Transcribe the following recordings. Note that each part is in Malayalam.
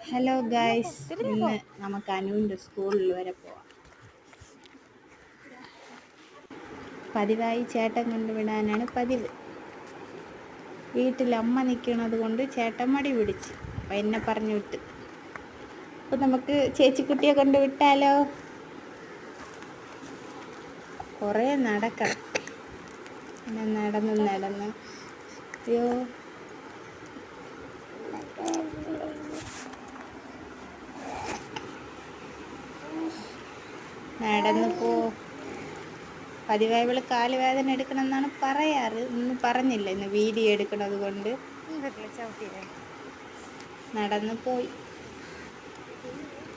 ഹലോ ഗായ്സ്, ഇന്ന് നമുക്ക് അനുവിൻ്റെ സ്കൂളിൽ വരെ പോവാം. പതിവായി ചേട്ടൻ കൊണ്ടുവിടാനാണ് പതിവ്. വീട്ടിൽ അമ്മ നിൽക്കുന്നത് കൊണ്ട് ചേട്ടൻ മടി പിടിച്ച് അപ്പം എന്നെ പറഞ്ഞു വിട്ട്. അപ്പം നമുക്ക് ചേച്ചിക്കുട്ടിയെ കൊണ്ട് വിട്ടാലോ? കുറേ നടക്കണം. പിന്നെ നടന്ന് അയ്യോ നടന്നു പോ. പതിവായി ഇവള് കാല് വേദന എടുക്കണമെന്നാണ് പറയാറ്. ഇന്ന് പറഞ്ഞില്ല, ഇന്ന് വീഡിയോ എടുക്കണത് കൊണ്ട് നടന്നു പോയി.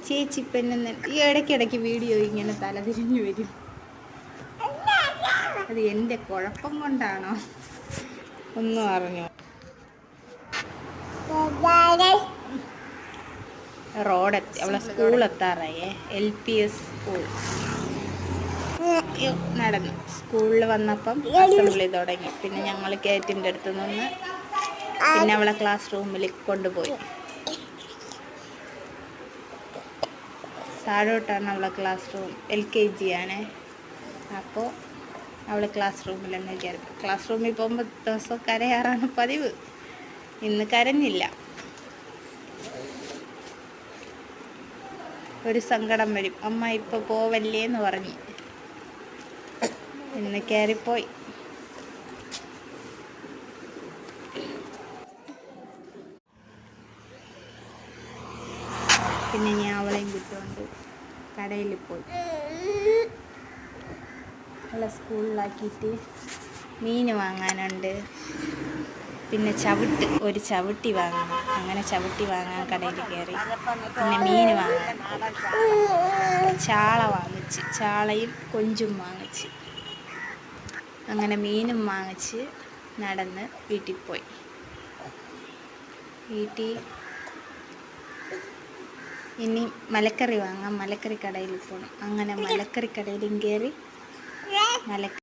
ചേച്ചി പെണ്ണെന്ന് ഈ ഇടയ്ക്കിടയ്ക്ക് വീഡിയോ ഇങ്ങനെ തലതിരിഞ്ഞു വരും. അത് എൻ്റെ കുഴപ്പം കൊണ്ടാണോ ഒന്നും അറിഞ്ഞു. റോഡെത്തി, അവളെ സ്കൂളെത്താറായേ. LPS school. നടന്നു സ്കൂളിൽ വന്നപ്പം അസംബ്ലി തുടങ്ങി. പിന്നെ ഞങ്ങൾ ഗേറ്റിൻ്റെ അടുത്ത് നിന്ന് പിന്നെ അവളെ ക്ലാസ് റൂമിൽ കൊണ്ടുപോയി. താഴോട്ടാണ് അവളെ ക്ലാസ് റൂം. LKG ആണ്. അപ്പോൾ അവൾ ക്ലാസ് റൂമിൽ തന്നെ കയറി. ക്ലാസ് റൂമിൽ പോകുമ്പോൾ ദിവസം കരയാറാണ് പതിവ്. ഇന്ന് കരഞ്ഞില്ല. ഒരു സങ്കടം വരും, അമ്മ ഇപ്പോൾ പോവല്ലേ എന്ന് പറഞ്ഞ്. ഇന്ന് കയറിപ്പോയി. പിന്നെ ഞാൻ അവളെയും കിട്ടുകൊണ്ട് കടയിൽ പോയി. അവളെ സ്കൂളിലാക്കിയിട്ട് മീൻ വാങ്ങാനുണ്ട്. പിന്നെ ഒരു ചവിട്ടി വാങ്ങണം. അങ്ങനെ ചവിട്ടി വാങ്ങാൻ കടയിൽ കയറി. പിന്നെ മീൻ വാങ്ങാൻ ചാള വാങ്ങിച്ച്, ചാളയും കൊഞ്ചും വാങ്ങിച്ച്. അങ്ങനെ മീനും വാങ്ങിച്ച് നടന്ന് വീട്ടിൽ പോയി. വീട്ടിൽ ഇനി മലക്കറി വാങ്ങാം. മലക്കറി കടയിൽ പോകണം. അങ്ങനെ മലക്കറി കടയിലും കയറി